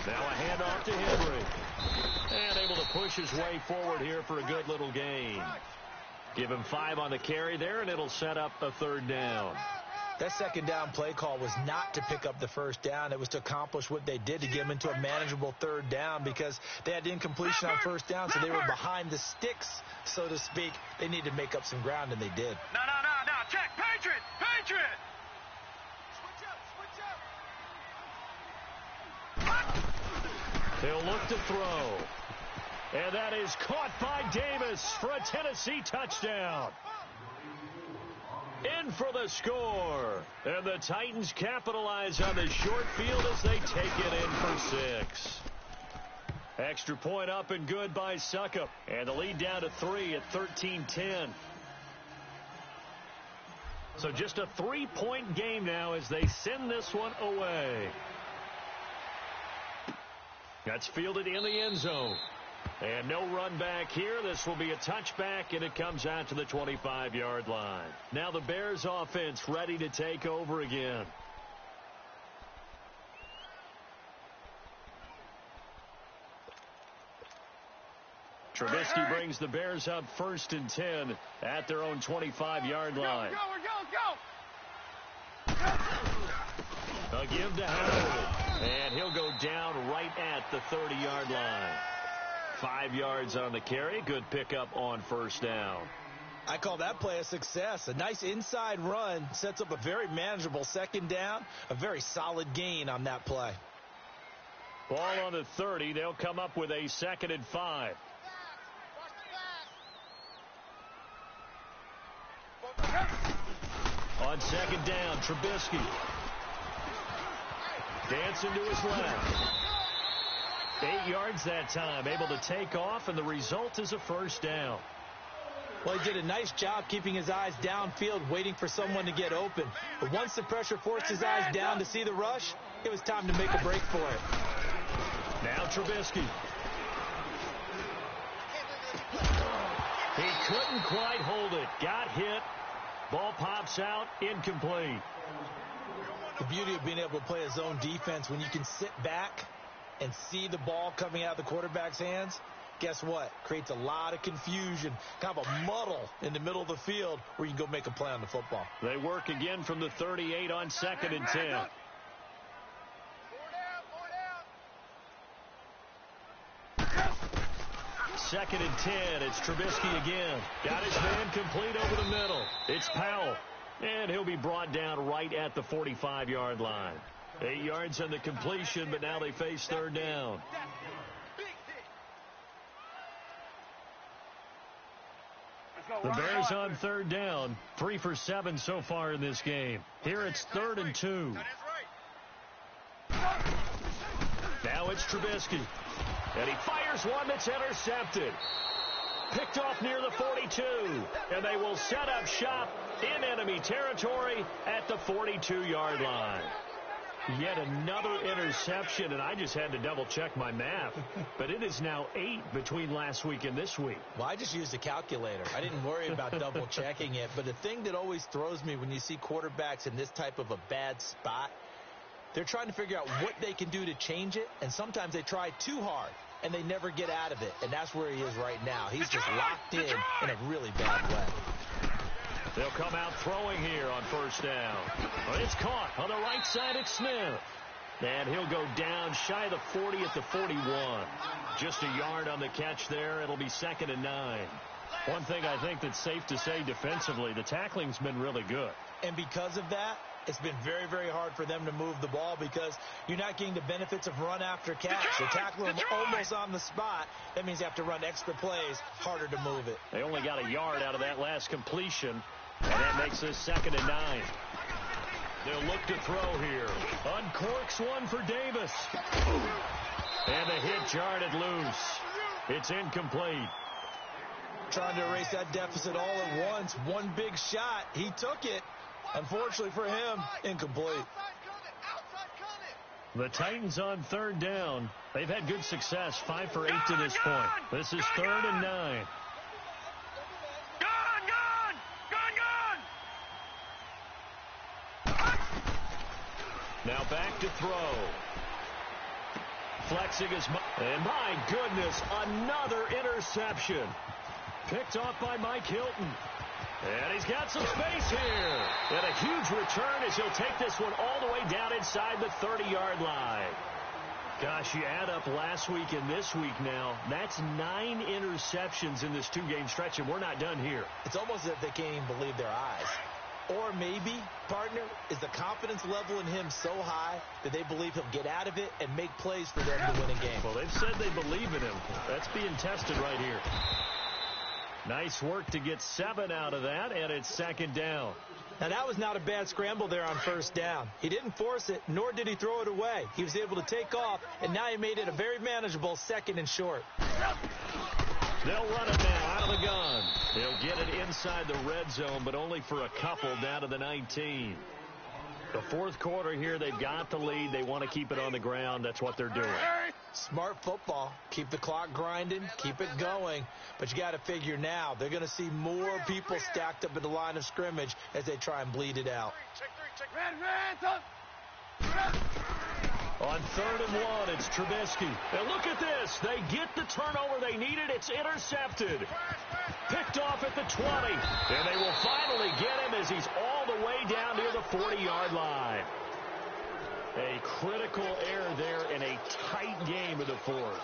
Now a handoff to Henry. And able to push his way forward here for a good little gain. Give him 5 on the carry there, and it'll set up a third down. That second down play call was not to pick up the first down. It was to accomplish what they did to get them into a manageable third down because they had the incompletion on first down, so they were behind the sticks, so to speak. They needed to make up some ground, and they did. No. Check. Patriot. He'll look to throw. And that is caught by Davis for a Tennessee touchdown. In for the score. And the Titans capitalize on the short field as they take it in for 6. Extra point up and good by Suckup. And the lead down to 3 at 13-10. So just a 3-point game now as they send this one away. That's fielded in the end zone. And no run back here. This will be a touchback, and it comes out to the 25-yard line. Now the Bears offense ready to take over again. Trubisky brings the Bears up 1st and 10 at their own 25-yard line. Go. A give to Howard, and he'll go down right at the 30-yard line. 5 yards on the carry. Good pickup on 1st down. I call that play a success. A nice inside run sets up a very manageable 2nd down. A very solid gain on that play. Ball on the 30. They'll come up with a 2nd and 5. On 2nd down, Trubisky. Dancing to his left. 8 yards that time, able to take off, and the result is a 1st down. Well, he did a nice job keeping his eyes downfield, waiting for someone to get open. But once the pressure forced his eyes down to see the rush, it was time to make a break for it. Now Trubisky. He couldn't quite hold it. Got hit. Ball pops out, incomplete. The beauty of being able to play a zone defense, when you can sit back and see the ball coming out of the quarterback's hands, guess what? Creates a lot of confusion, kind of a muddle in the middle of the field where you can go make a play on the football. They work again from the 38 on 2nd and 10. 2nd and 10. It's Trubisky again. Got his man complete over the middle. It's Powell. And he'll be brought down right at the 45-yard line. 8 yards on the completion, but now they face 3rd down. The Bears on 3rd down. 3 for 7 so far in this game. Here it's 3rd and 2. Now it's Trubisky. And he fires one that's intercepted. Picked off near the 42. And they will set up shop in enemy territory at the 42-yard line. Yet another interception, and I just had to double-check my math. But it is now 8 between last week and this week. Well, I just used a calculator. I didn't worry about double-checking it. But the thing that always throws me when you see quarterbacks in this type of a bad spot, they're trying to figure out what they can do to change it, and sometimes they try too hard, and they never get out of it. And that's where he is right now. He's just locked in a really bad way. They'll come out throwing here on 1st down. But it's caught on the right side at Smith. And he'll go down shy of the 40 at the 41. Just a yard on the catch there. It'll be 2nd and 9. One thing I think that's safe to say defensively, the tackling's been really good. And because of that, it's been very, very hard for them to move the ball because you're not getting the benefits of run after catch. They tackle them almost on the spot. That means you have to run extra plays, harder to move it. They only got a yard out of that last completion, and that makes this 2nd and 9. They'll look to throw here. Uncorks one for Davis. And the hit jarred loose. It's incomplete. Trying to erase that deficit all at once. One big shot. He took it. Unfortunately for him, incomplete. The Titans on 3rd down. They've had good success, 5 for 8 to this point. This is 3rd and 9. Now back to throw. Flexing his... And my goodness, another interception. Picked off by Mike Hilton. And he's got some space here. And a huge return as he'll take this one all the way down inside the 30-yard line. Gosh, you add up last week and this week now, that's 9 interceptions in this 2-game stretch, and we're not done here. It's almost as if they can't even believe their eyes. Or maybe, partner, is the confidence level in him so high that they believe he'll get out of it and make plays for them to win a game. Well, they've said they believe in him. That's being tested right here. Nice work to get 7 out of that, and it's 2nd down. Now, that was not a bad scramble there on 1st down. He didn't force it, nor did he throw it away. He was able to take off, and now he made it a very manageable 2nd and short. They'll run it now out of the gun. They'll get it inside the red zone, but only for a couple down to the 19. The 4th quarter here, they've got the lead. They want to keep it on the ground. That's what they're doing. Smart football. Keep the clock grinding. Keep it going. But you got to figure now they're going to see more people stacked up at the line of scrimmage as they try and bleed it out. On 3rd and 1, it's Trubisky. And look at this. They get the turnover they needed. It's intercepted. Picked off at the 20. And they will finally get him as he's all the way down near the 40-yard line. A critical error there in a tight game of the 4th.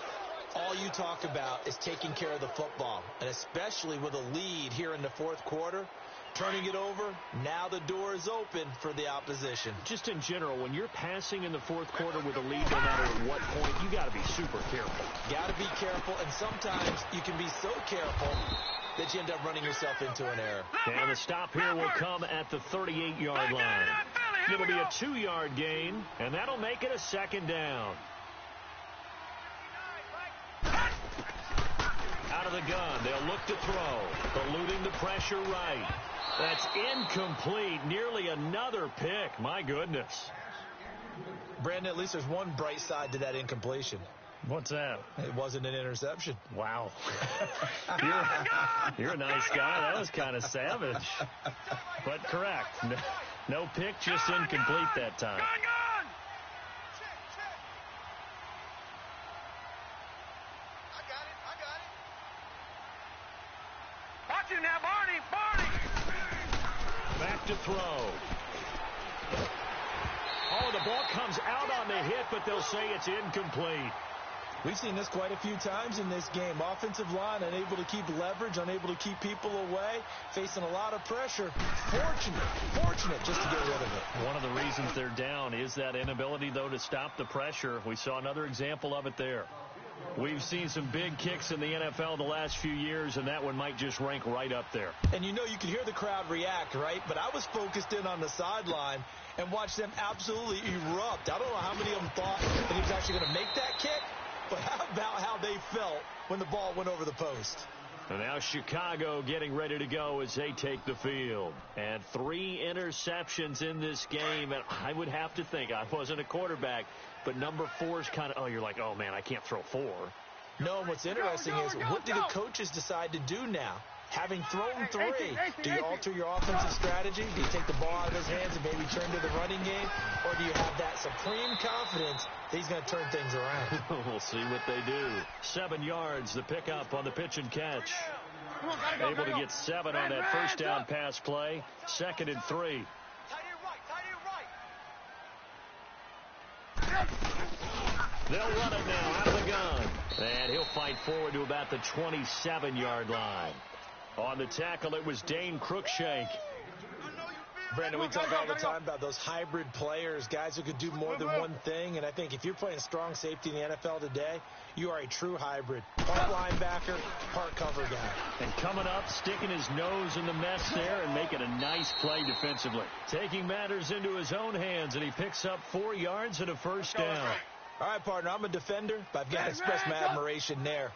All you talk about is taking care of the football, and especially with a lead here in the 4th quarter. Turning it over, now the door is open for the opposition. Just in general, when you're passing in the 4th quarter with a lead, no matter at what point, you got to be super careful. Got to be careful, and sometimes you can be so careful that you end up running yourself into an error. And the stop here will come at the 38-yard line. It'll be a 2-yard gain, and that'll make it a 2nd down. Out of the gun, they'll look to throw. Eluding the pressure right. That's incomplete. Nearly another pick. My goodness. Brandon, at least there's one bright side to that incompletion. What's that? It wasn't an interception. Wow. You're a nice guy. That was kind of savage. But correct. No pick, just incomplete that time. Watch him now, Barney. Back to throw. Oh, the ball comes out on the hit, but they'll say it's incomplete. We've seen this quite a few times in this game. Offensive line unable to keep leverage, unable to keep people away, facing a lot of pressure. Fortunate just to get rid of it. One of the reasons they're down is that inability, though, to stop the pressure. We saw another example of it there. We've seen some big kicks in the NFL the last few years, and that one might just rank right up there. And you know, you can hear the crowd react, right? But I was focused in on the sideline and watched them absolutely erupt. I don't know how many of them thought that he was actually going to make that kick, but how about how they felt when the ball went over the post? And now Chicago getting ready to go as they take the field. And 3 interceptions in this game. And I would have to think, I wasn't a quarterback, but number 4 is kind of, you're like, oh, man, I can't throw 4. No, and what's interesting is, what do the coaches decide to do now? Having thrown 3, do you alter your offensive strategy? Do you take the ball out of his hands and maybe turn to the running game? Or do you have that supreme confidence that he's going to turn things around? We'll see what they do. 7 yards, the pickup on the pitch and catch. Able to get 7 on that first down pass play. 2nd and 3. They'll run it now out of the gun. And he'll fight forward to about the 27-yard line. On the tackle, it was Dane Cruikshank. Brandon, we talk all the time about those hybrid players, guys who could do more than one thing. And I think if you're playing strong safety in the NFL today, you are a true hybrid. Part linebacker, part cover guy. And coming up, sticking his nose in the mess there and making a nice play defensively. Taking matters into his own hands, and he picks up 4 yards and a first down. All right, partner, I'm a defender, but I've got to express my admiration there.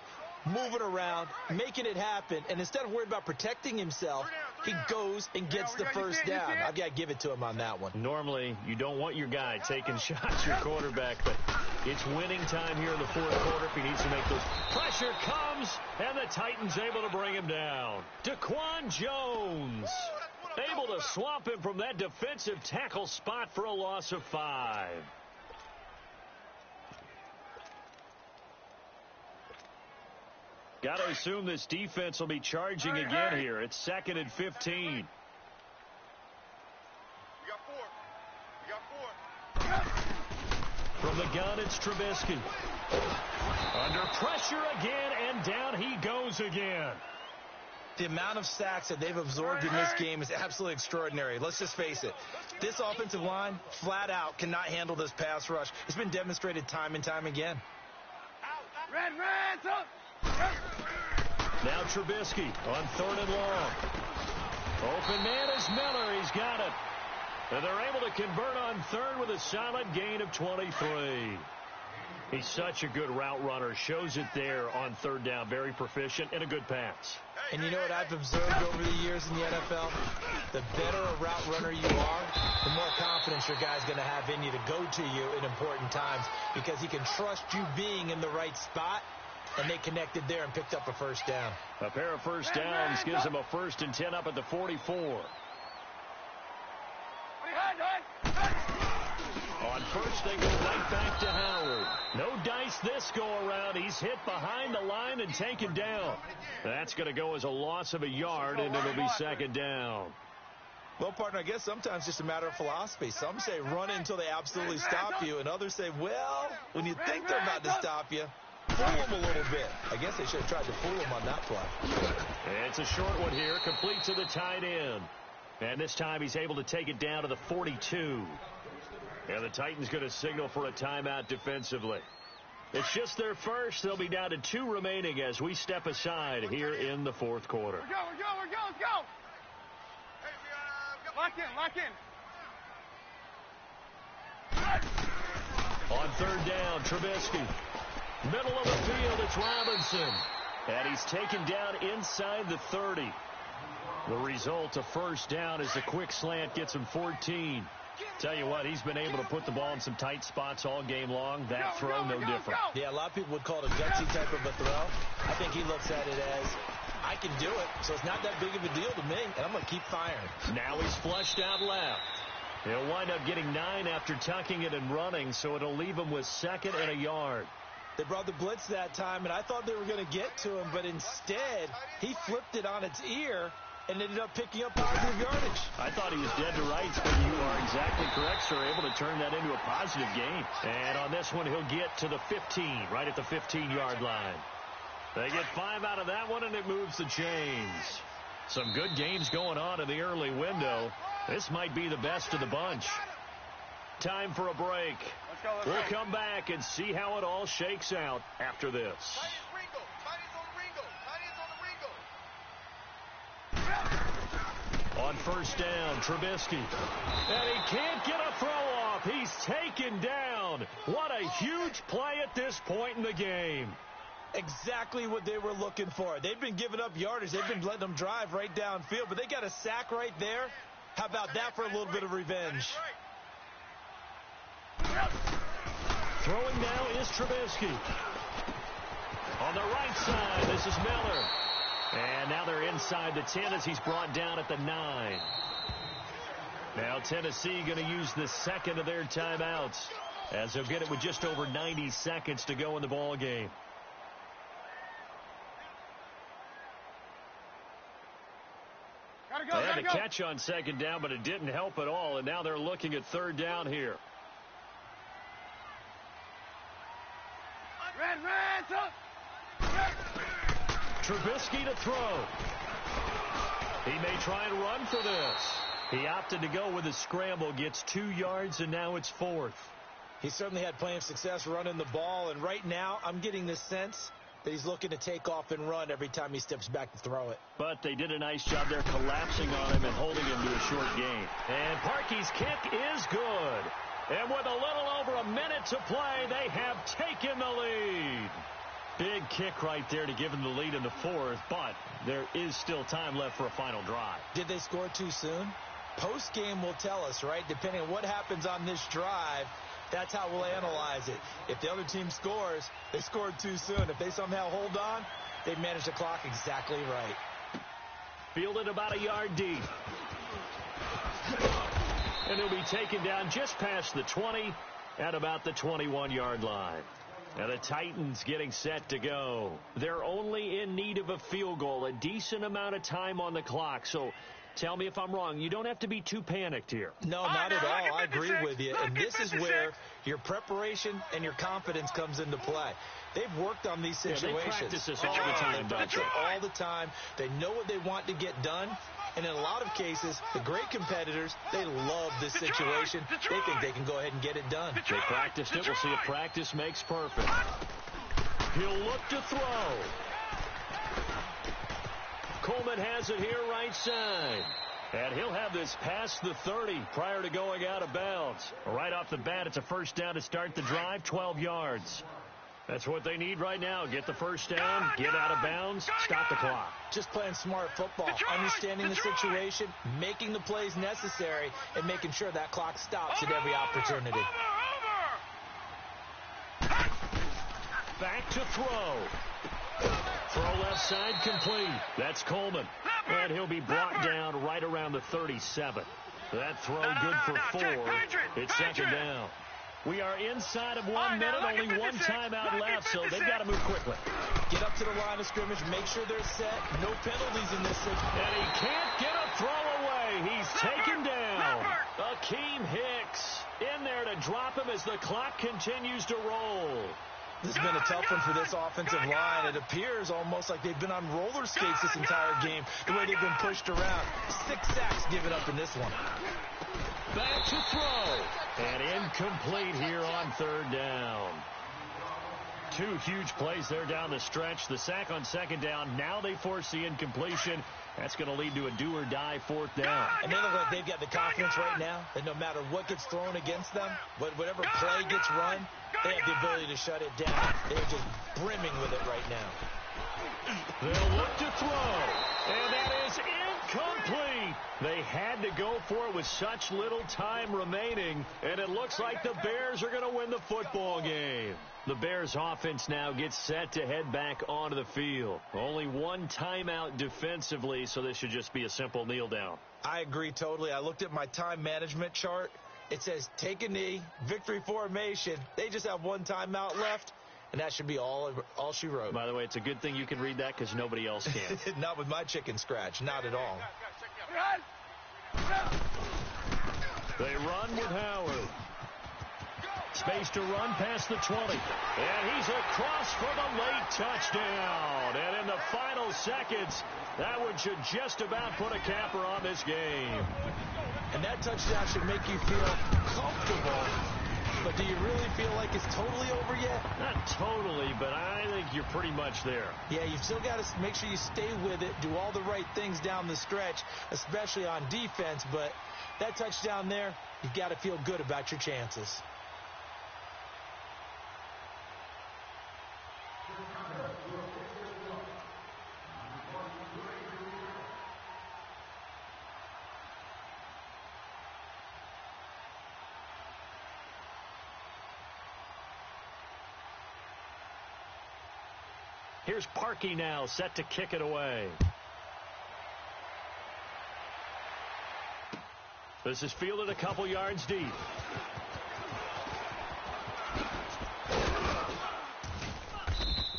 Moving around, making it happen, and instead of worrying about protecting himself, he goes and gets the first down. I've got to give it to him on that one. Normally, you don't want your guy taking shots, your quarterback, but it's winning time here in the 4th quarter if he needs to make those. Pressure comes, and the Titans able to bring him down. Daquan Jones able to swamp him from that defensive tackle spot for a loss of 5. Got to assume this defense will be charging again here. It's 2nd and 15. From the gun, it's Trubisky. Under pressure again, and down he goes again. The amount of sacks that they've absorbed in this game is absolutely extraordinary. Let's just face it. This offensive line, flat out, cannot handle this pass rush. It's been demonstrated time and time again. Now Trubisky on 3rd and long. Open man is Miller. He's got it. And they're able to convert on 3rd with a solid gain of 23. He's such a good route runner. Shows it there on third down. Very proficient and a good pass. And you know what I've observed over the years in the NFL? The better a route runner you are, the more confidence your guy's going to have in you to go to you in important times because he can trust you being in the right spot, and they connected there and picked up a first down. A pair of first downs gives him a 1st and 10 up at the 44. On first, they go right back to Howard. No dice this go-around. He's hit behind the line and taken down. That's going to go as a loss of a yard, and it'll be 2nd down. Well, partner, I guess sometimes it's just a matter of philosophy. Some say run until they absolutely stop you, and others say, well, when you think they're about to stop you, fool them a little bit. I guess they should have tried to fool them on that play. It's a short one here, complete to the tight end. And this time he's able to take it down to the 42. And the Titans going to signal for a timeout defensively. It's just their first. They'll be down to 2 remaining as we step aside here in the 4th quarter. We're go, let's go. Lock in. On 3rd down, Trubisky. Middle of the field, it's Robinson. And he's taken down inside the 30. The result, a first down, as the quick slant gets him 14. Tell you what, he's been able to put the ball in some tight spots all game long. That throw, no different. Yeah, a lot of people would call it a gutsy type of a throw. I think he looks at it as, I can do it, so it's not that big of a deal to me, and I'm going to keep firing. Now he's flushed out left. He'll wind up getting 9 after tucking it and running, so it'll leave him with 2nd and a yard. They brought the blitz that time, and I thought they were going to get to him, but instead, he flipped it on its ear and ended up picking up positive yardage. I thought he was dead to rights, but you are exactly correct, sir. Able to turn that into a positive gain. And on this one, he'll get to the 15, right at the 15-yard line. They get 5 out of that one, and it moves the chains. Some good games going on in the early window. This might be the best of the bunch. Time for a break. We'll come back and see how it all shakes out after this. On first down, Trubisky. And he can't get a throw off. He's taken down. What a huge play at this point in the game. Exactly what they were looking for. They've been giving up yardage. They've been letting them drive right downfield, but they got a sack right there. How about that for a little bit of revenge? Throwing now is Trubisky. On the right side, this is Miller. And now they're inside the 10 as he's brought down at the 9. Now Tennessee going to use the 2nd of their timeouts as they'll get it with just over 90 seconds to go in the ball game. They had a catch on 2nd down, but it didn't help at all, and now they're looking at 3rd down here. Trubisky to throw. He may try and run for this. He opted to go with a scramble, gets 2 yards, and now it's 4th. He certainly had plenty of success running the ball, and right now I'm getting the sense that he's looking to take off and run every time he steps back to throw it. But they did a nice job there collapsing on him and holding him to a short gain. And Parkey's kick is good. And with a little over a minute to play, they have taken the lead. Big kick right there to give them the lead in the 4th, but there is still time left for a final drive. Did they score too soon? Post-game will tell us, right? Depending on what happens on this drive, that's how we'll analyze it. If the other team scores, they scored too soon. If they somehow hold on, they managed the clock exactly right. Fielded about a yard deep. And he'll be taken down just past the 20 at about the 21-yard line. Now the Titans getting set to go. They're only in need of a field goal, a decent amount of time on the clock. So tell me if I'm wrong. You don't have to be too panicked here. No, not at all. I agree with you. And this is where your preparation and your confidence comes into play. They've worked on these situations. They practice this all the time, don't they? All the time. They know what they want to get done. And in a lot of cases, the great competitors, they love this situation. They think they can go ahead and get it done. They practiced it. We'll see if practice makes perfect. He'll look to throw. Coleman has it here right side. And he'll have this past the 30 prior to going out of bounds. Right off the bat, it's a first down to start the drive, 12 yards. That's what they need right now. Get the first down, get out of bounds, stop the clock. Just playing smart football, understanding the situation, making the plays necessary, and making sure that clock stops at every opportunity. Back to throw. Throw left side complete. That's Coleman. And he'll be brought down right around the 37. That throw good for 4. It's second down. We are inside of 1 minute, only one timeout left, so they've got to move quickly. Get up to the line of scrimmage, make sure they're set. No penalties in this situation. And he can't get a throw away. He's taken down. Akeem Hicks in there to drop him as the clock continues to roll. This has been a tough one for this offensive line. It appears almost like they've been on roller skates this entire game, the way they've been pushed around. 6 sacks given up in this one. Back to throw. And incomplete here on third down. 2 huge plays there down the stretch. The sack on second down. Now they force the incompletion. That's going to lead to a do-or-die fourth down. And they look like they've got the confidence right now that no matter what gets thrown against them, whatever play gets run, they have the ability to shut it down. They're just brimming with it right now. They'll look to throw. And that is incomplete. They had to go for it with such little time remaining. And it looks like the Bears are going to win the football game. The Bears offense now gets set to head back onto the field. Only one timeout defensively, so this should just be a simple kneel down. I agree totally. I looked at my time management chart. It says take a knee, victory formation. They just have one timeout left, and that should be all she wrote. By the way, it's a good thing you can read that because nobody else can. Not with my chicken scratch. Not at all. They run with Howard. Space to run past the 20. And he's across for the late touchdown. And in the final seconds, that one should just about put a capper on this game. And that touchdown should make you feel comfortable. But do you really feel like it's totally over yet? Not totally, but I think you're pretty much there. Yeah, you've still got to make sure you stay with it, do all the right things down the stretch, especially on defense. But that touchdown there, you've got to feel good about your chances. Here's Parkey now, set to kick it away. This is fielded a couple yards deep.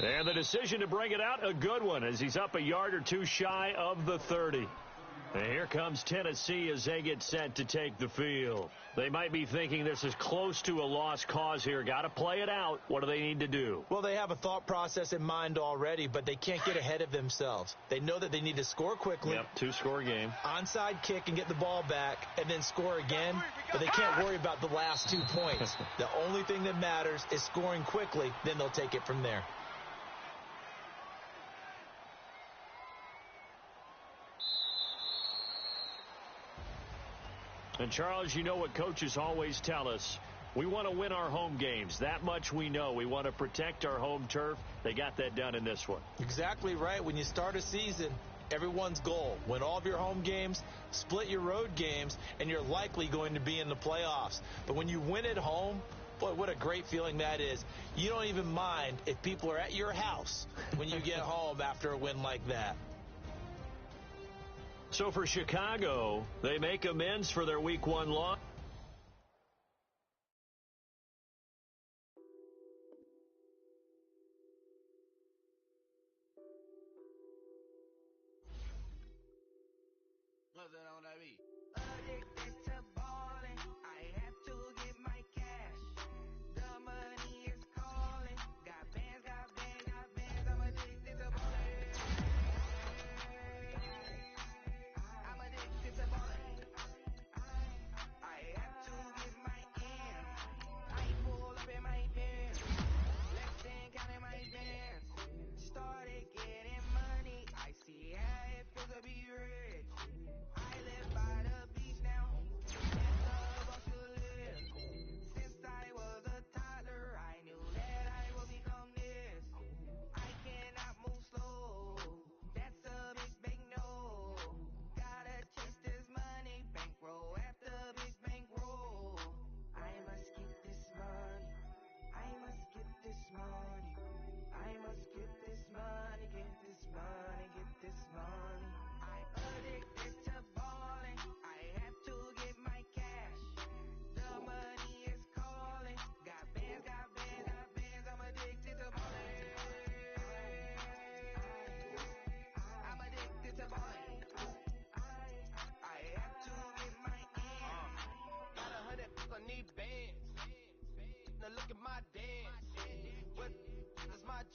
And the decision to bring it out, a good one, as he's up a yard or two shy of the 30. And here comes Tennessee as they get set to take the field. They might be thinking this is close to a lost cause here. Got to play it out. What do they need to do? Well, they have a thought process in mind already, but they can't get ahead of themselves. They know that they need to score quickly. Yep, 2-score game. Onside kick and get the ball back and then score again, but they can't worry about the last 2 points. The only thing that matters is scoring quickly, then they'll take it from there. And, Charles, you know what coaches always tell us. We want to win our home games. That much we know. We want to protect our home turf. They got that done in this one. Exactly right. When you start a season, everyone's goal, win all of your home games, split your road games, and you're likely going to be in the playoffs. But when you win at home, boy, what a great feeling that is. You don't even mind if people are at your house when you get home after a win like that. So for Chicago, they make amends for their Week 1 loss.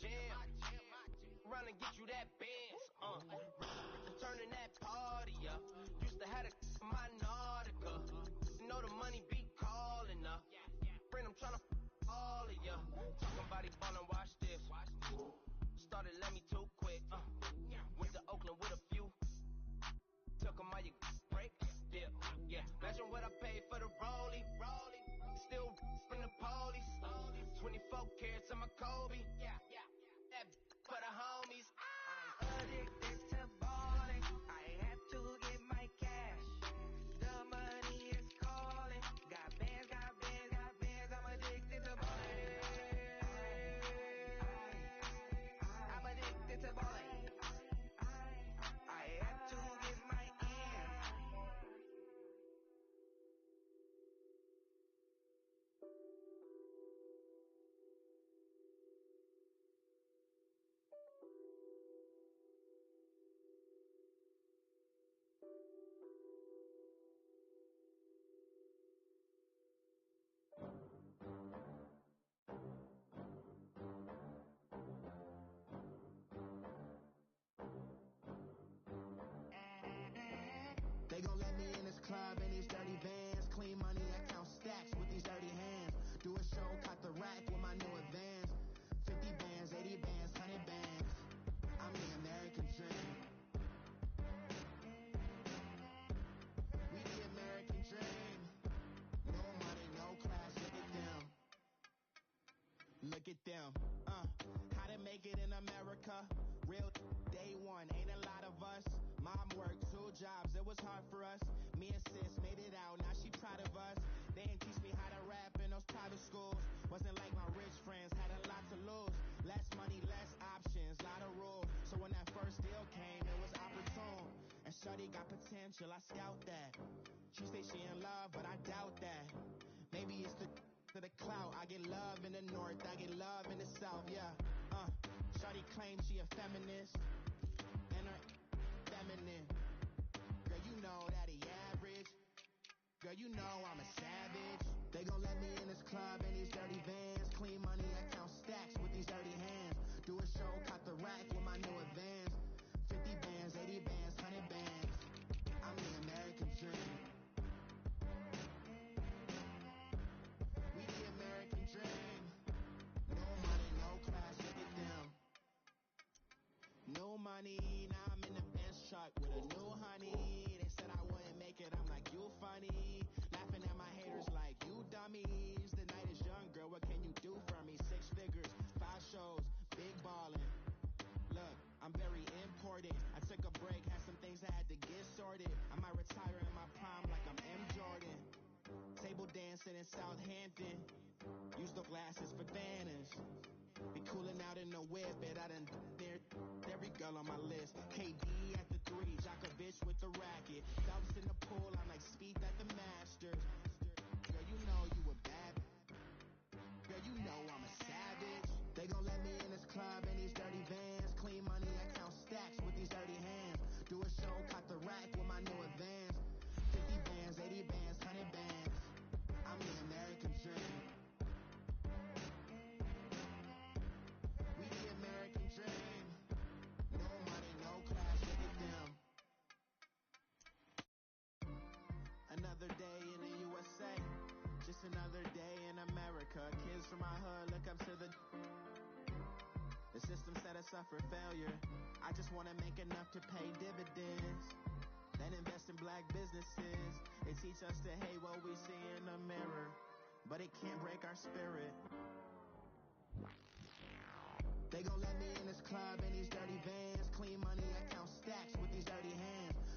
jam. Run and get you that Benz, turning that party up. Used to have a my Nautica. Know the money be calling up. Friend, I'm tryna all of ya. Talking about he ballin', watch this. Started let me too quick. Went to Oakland with a few. Took 'em all you break. Yeah. Imagine what I paid for the rollie. Still from the police. 24 carats on my Kobe. That for the homies. I'm addicted to balling. I have to get my cash. The money is calling. Got bands, got bands, got bands. I'm addicted to balling. I'm addicted to balling. I have to get my ends. They gon' let me in this club in these dirty vans. Clean money, I count stacks with these dirty hands. Do a show, caught the rack with my new advance. 50 bands, 80 bands, 100 bands. I'm the American dream. We the American dream. No money, no class, look at them. Look at them. How to make it in America. Real day one, ain't a lot of us. Mom worked 2 jobs, it was hard for us. Me and sis made it out, now she proud of us. They didn't teach me how to rap in those private schools. Wasn't like my rich friends, had a lot to lose. Less money, less options, lot of rules. So when that first deal came, it was opportune. And shorty got potential, I scout that. She say she in love, but I doubt that. Maybe it's to the clout. I get love in the north, I get love in the south, yeah. Shorty claims she a feminist, and her feminine. Girl, you know that he average. Girl, you know I'm a savage. They gon' let me in this club in these dirty vans. Clean money, I count stacks with these dirty hands. Do a show, caught the rack with my new advance. 50 bands, 80 bands, 100 bands. I'm the American dream. We the American dream. No money, no class, look at them. No money, now I'm in the Benz truck with a new honey. They said I wouldn't make it, I'm like, you funny. Laughing at my haters like, you dummies. The night is young, girl, what can you do for me? 6 figures, 5 shows, big ballin'. Look, I'm very important. I took a break, had some things I had to get sorted. I might retire in my prime like I'm M. Jordan. Table dancing in Southampton. Use the glasses for banners. Be cooling out in the whip, but I done there every girl on my list. KD at the 3, Djokovic with the racket. Phelps in the pool, I'm like Speed at the Masters. Girl, you know you a bad. Girl, you know I'm a savage. They gon' let me in this club in these dirty vans. Clean money, I count stacks with these dirty hands. Do a show, caught the rack with my new advance. 50 bands, 80 bands, 100 bands. I'm the American dream. We the American dream. No money, no class, look at them. Another day in the USA. Just another day in America. Kids from my hood look up to the system set us up for failure. I just want to make enough to pay dividends. Then invest in black businesses. They teach us to hate what we see in the mirror, but it can't break our spirit. They gon' let me in this club in these dirty vans. Clean money, I count stacks with these dirty hands.